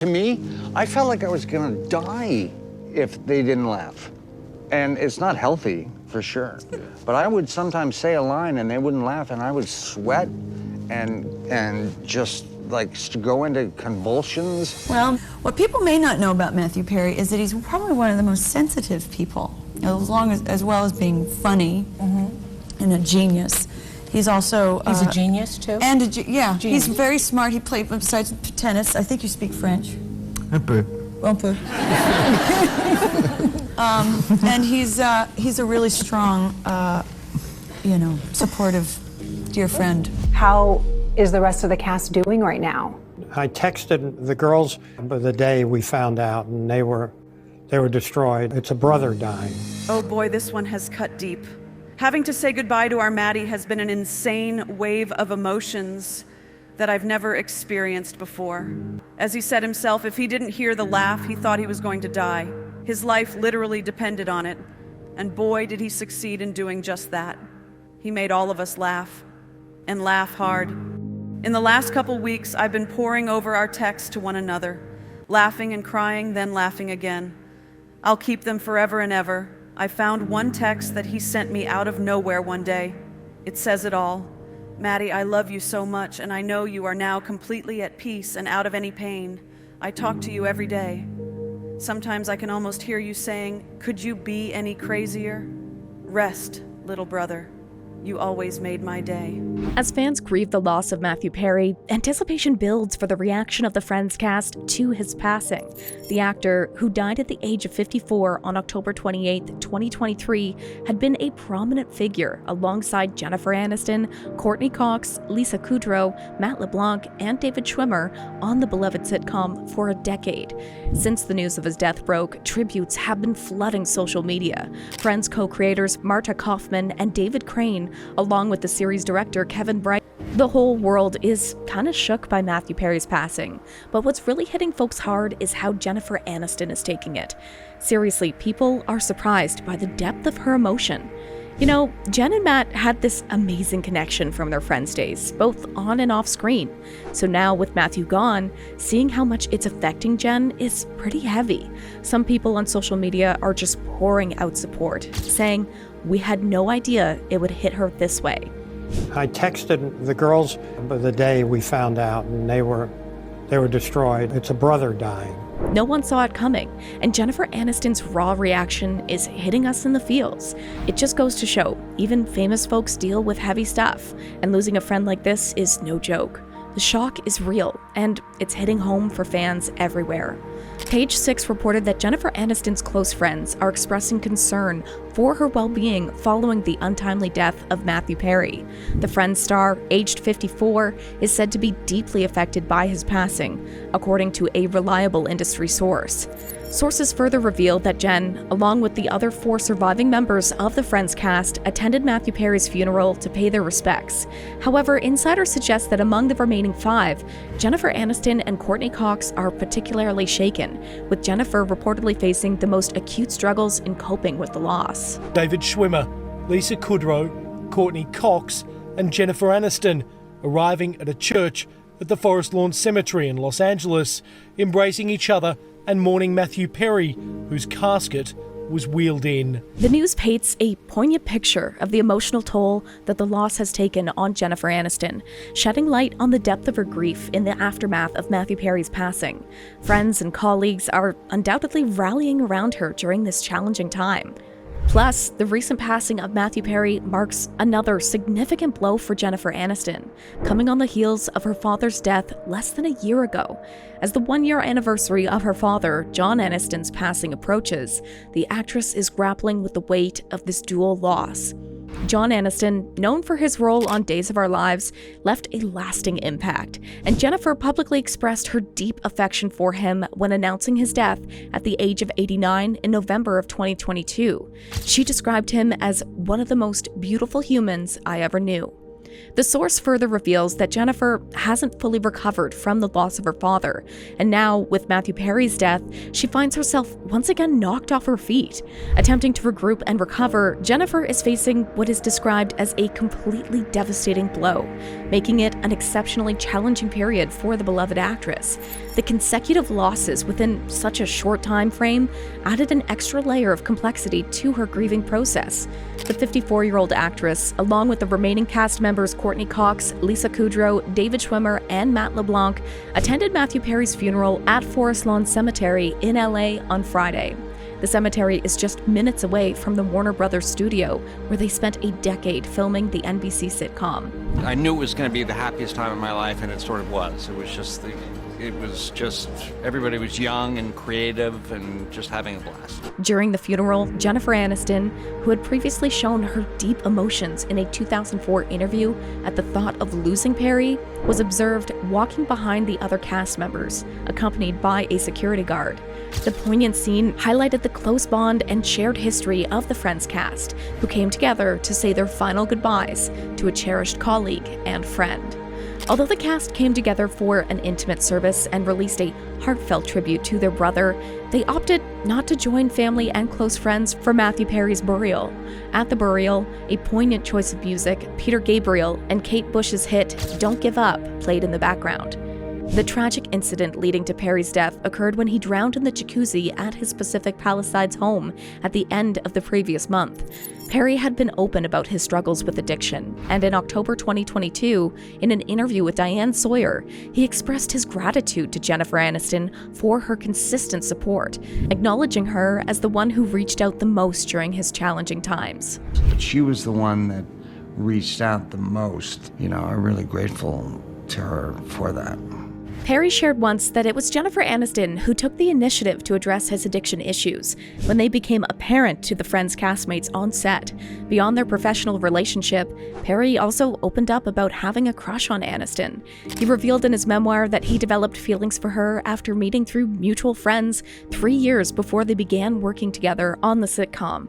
To me, I felt like I was gonna die if they didn't laugh. And it's not healthy, for sure. But I would sometimes say a line and they wouldn't laugh, and I would sweat and just like go into convulsions. Well, what people may not know about Matthew Perry is that he's probably one of the most sensitive people, as well as being funny and a genius. He's also he's a genius too. And genius. He's very smart. He played besides tennis. I think you speak French. Un peu. Un peu. And he's a really strong, supportive, dear friend. How is the rest of the cast doing right now? I texted the girls the day we found out, and they were destroyed. It's a brother dying. Oh boy, this one has cut deep. Having to say goodbye to our Maddie has been an insane wave of emotions that I've never experienced before. As he said himself, if he didn't hear the laugh, he thought he was going to die. His life literally depended on it, and boy, did he succeed in doing just that. He made all of us laugh, and laugh hard. In the last couple weeks, I've been poring over our texts to one another, laughing and crying, then laughing again. I'll keep them forever and ever. I found one text that he sent me out of nowhere one day. It says it all. Maddie, I love you so much, and I know you are now completely at peace and out of any pain. I talk to you every day. Sometimes I can almost hear you saying, could you be any crazier? Rest, little brother. You always made my day. As fans grieve the loss of Matthew Perry, anticipation builds for the reaction of the Friends cast to his passing. The actor, who died at the age of 54 on October 28, 2023, had been a prominent figure alongside Jennifer Aniston, Courteney Cox, Lisa Kudrow, Matt LeBlanc, and David Schwimmer on the beloved sitcom for a decade. Since the news of his death broke, tributes have been flooding social media. Friends co-creators Marta Kaufman and David Crane, along with the series director Kevin Bright. The whole world is kind of shook by Matthew Perry's passing, but what's really hitting folks hard is how Jennifer Aniston is taking it. Seriously, people are surprised by the depth of her emotion. You know, Jen and Matt had this amazing connection from their Friends days, both on and off screen. So now with Matthew gone, seeing how much it's affecting Jen is pretty heavy. Some people on social media are just pouring out support, saying, we had no idea it would hit her this way. I texted the girls the day we found out, and they were destroyed. It's a brother dying. No one saw it coming, and Jennifer Aniston's raw reaction is hitting us in the feels. It just goes to show, even famous folks deal with heavy stuff, and losing a friend like this is no joke. The shock is real, and it's hitting home for fans everywhere. Page 6 reported that Jennifer Aniston's close friends are expressing concern for her well-being following the untimely death of Matthew Perry. The Friends star, aged 54, is said to be deeply affected by his passing, according to a reliable industry source. Sources further revealed that Jen, along with the other 4 surviving members of the Friends cast, attended Matthew Perry's funeral to pay their respects. However, insiders suggest that among the remaining 5, Jennifer Aniston and Courteney Cox are particularly shaken, with Jennifer reportedly facing the most acute struggles in coping with the loss. David Schwimmer, Lisa Kudrow, Courteney Cox, and Jennifer Aniston arriving at a church at the Forest Lawn Cemetery in Los Angeles, embracing each other and mourning Matthew Perry, whose casket was wheeled in. The news paints a poignant picture of the emotional toll that the loss has taken on Jennifer Aniston, shedding light on the depth of her grief in the aftermath of Matthew Perry's passing. Friends and colleagues are undoubtedly rallying around her during this challenging time. Plus, the recent passing of Matthew Perry marks another significant blow for Jennifer Aniston, coming on the heels of her father's death less than a year ago. As the 1-year anniversary of her father, John Aniston's passing approaches, the actress is grappling with the weight of this dual loss. John Aniston, known for his role on Days of Our Lives, left a lasting impact, and Jennifer publicly expressed her deep affection for him when announcing his death at the age of 89 in November of 2022. She described him as one of the most beautiful humans I ever knew. The source further reveals that Jennifer hasn't fully recovered from the loss of her father, and now, with Matthew Perry's death, she finds herself once again knocked off her feet. Attempting to regroup and recover, Jennifer is facing what is described as a completely devastating blow, making it an exceptionally challenging period for the beloved actress. The consecutive losses within such a short time frame added an extra layer of complexity to her grieving process. The 54-year-old actress, along with the remaining cast members Courteney Cox, Lisa Kudrow, David Schwimmer, and Matt LeBlanc, attended Matthew Perry's funeral at Forest Lawn Cemetery in LA on Friday. The cemetery is just minutes away from the Warner Brothers studio, where they spent a decade filming the NBC sitcom. I knew it was going to be the happiest time of my life, and it sort of was. Everybody was young and creative and just having a blast. During the funeral, Jennifer Aniston, who had previously shown her deep emotions in a 2004 interview at the thought of losing Perry, was observed walking behind the other cast members, accompanied by a security guard. The poignant scene highlighted the close bond and shared history of the Friends cast, who came together to say their final goodbyes to a cherished colleague and friend. Although the cast came together for an intimate service and released a heartfelt tribute to their brother, they opted not to join family and close friends for Matthew Perry's burial. At the burial, a poignant choice of music, Peter Gabriel and Kate Bush's hit "Don't Give Up" played in the background. The tragic incident leading to Perry's death occurred when he drowned in the jacuzzi at his Pacific Palisades home at the end of the previous month. Perry had been open about his struggles with addiction, and in October 2022, in an interview with Diane Sawyer, he expressed his gratitude to Jennifer Aniston for her consistent support, acknowledging her as the one who reached out the most during his challenging times. She was the one that reached out the most. I'm really grateful to her for that. Perry shared once that it was Jennifer Aniston who took the initiative to address his addiction issues when they became apparent to the Friends castmates on set. Beyond their professional relationship, Perry also opened up about having a crush on Aniston. He revealed in his memoir that he developed feelings for her after meeting through mutual friends 3 years before they began working together on the sitcom.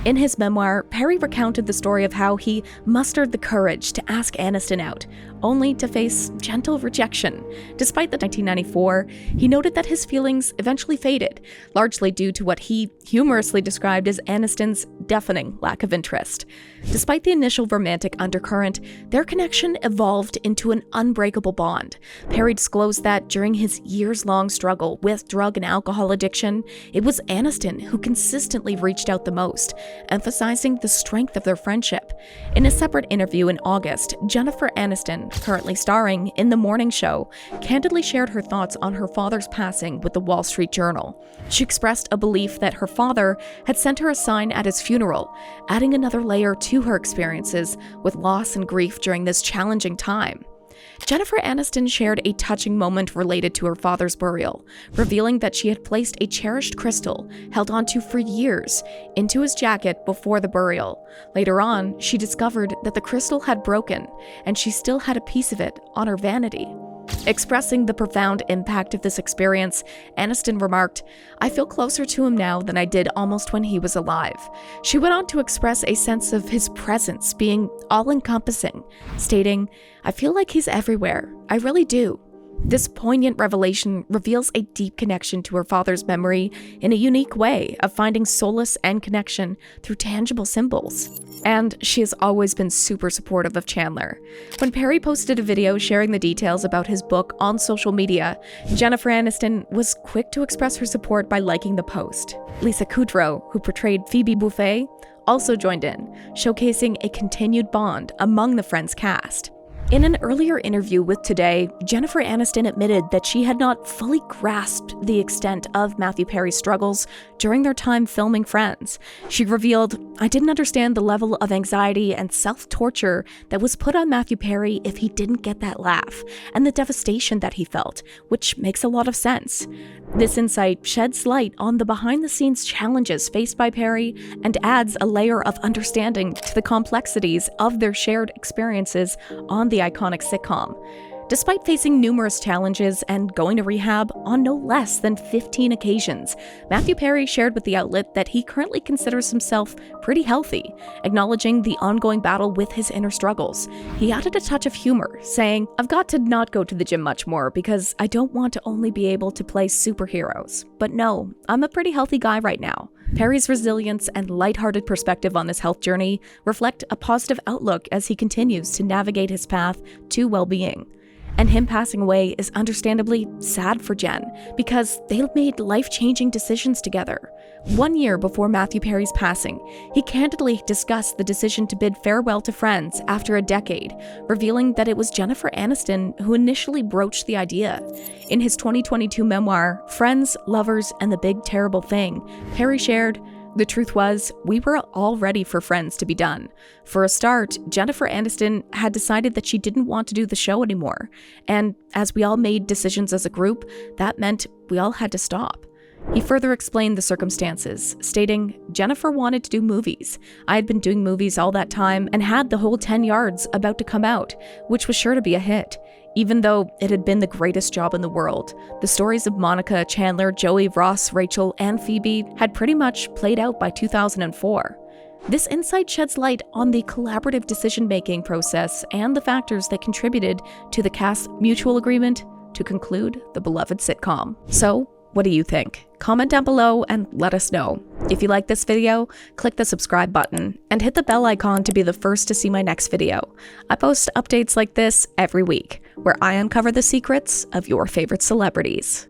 In his memoir, Perry recounted the story of how he mustered the courage to ask Aniston out, only to face gentle rejection. Despite the 1994, he noted that his feelings eventually faded, largely due to what he humorously described as Aniston's deafening lack of interest. Despite the initial romantic undercurrent, their connection evolved into an unbreakable bond. Perry disclosed that during his years-long struggle with drug and alcohol addiction, it was Aniston who consistently reached out the most, emphasizing the strength of their friendship. In a separate interview in August, Jennifer Aniston, currently starring in The Morning Show, candidly shared her thoughts on her father's passing with the Wall Street Journal. She expressed a belief that her father had sent her a sign at his funeral, adding another layer to her experiences with loss and grief during this challenging time. Jennifer Aniston shared a touching moment related to her father's burial, revealing that she had placed a cherished crystal, held onto for years, into his jacket before the burial. Later on, she discovered that the crystal had broken, and she still had a piece of it on her vanity. Expressing the profound impact of this experience, Aniston remarked, "I feel closer to him now than I did almost when he was alive." She went on to express a sense of his presence being all-encompassing, stating, "I feel like he's everywhere. I really do." This poignant revelation reveals a deep connection to her father's memory in a unique way of finding solace and connection through tangible symbols. And she has always been super supportive of Chandler. When Perry posted a video sharing the details about his book on social media, Jennifer Aniston was quick to express her support by liking the post. Lisa Kudrow, who portrayed Phoebe Buffay, also joined in, showcasing a continued bond among the Friends cast. In an earlier interview with Today, Jennifer Aniston admitted that she had not fully grasped the extent of Matthew Perry's struggles during their time filming Friends. She revealed, "I didn't understand the level of anxiety and self-torture that was put on Matthew Perry if he didn't get that laugh, and the devastation that he felt, which makes a lot of sense." This insight sheds light on the behind-the-scenes challenges faced by Perry and adds a layer of understanding to the complexities of their shared experiences on the iconic sitcom. Despite facing numerous challenges and going to rehab on no less than 15 occasions, Matthew Perry shared with the outlet that he currently considers himself pretty healthy, acknowledging the ongoing battle with his inner struggles. He added a touch of humor, saying, "I've got to not go to the gym much more because I don't want to only be able to play superheroes. But no, I'm a pretty healthy guy right now." Perry's resilience and lighthearted perspective on this health journey reflect a positive outlook as he continues to navigate his path to well-being. And him passing away is understandably sad for Jen, because they made life-changing decisions together. 1 year before Matthew Perry's passing, he candidly discussed the decision to bid farewell to Friends after a decade, revealing that it was Jennifer Aniston who initially broached the idea. In his 2022 memoir, Friends, Lovers, and the Big Terrible Thing, Perry shared, "The truth was, we were all ready for Friends to be done. For a start, Jennifer Aniston had decided that she didn't want to do the show anymore. And as we all made decisions as a group, that meant we all had to stop." He further explained the circumstances, stating, "Jennifer wanted to do movies. I had been doing movies all that time and had the whole 10 Yards about to come out, which was sure to be a hit. Even though it had been the greatest job in the world, the stories of Monica, Chandler, Joey, Ross, Rachel, and Phoebe had pretty much played out by 2004. This insight sheds light on the collaborative decision-making process and the factors that contributed to the cast's mutual agreement to conclude the beloved sitcom. So, what do you think? Comment down below and let us know. If you like this video, click the subscribe button and hit the bell icon to be the first to see my next video. I post updates like this every week, where I uncover the secrets of your favorite celebrities.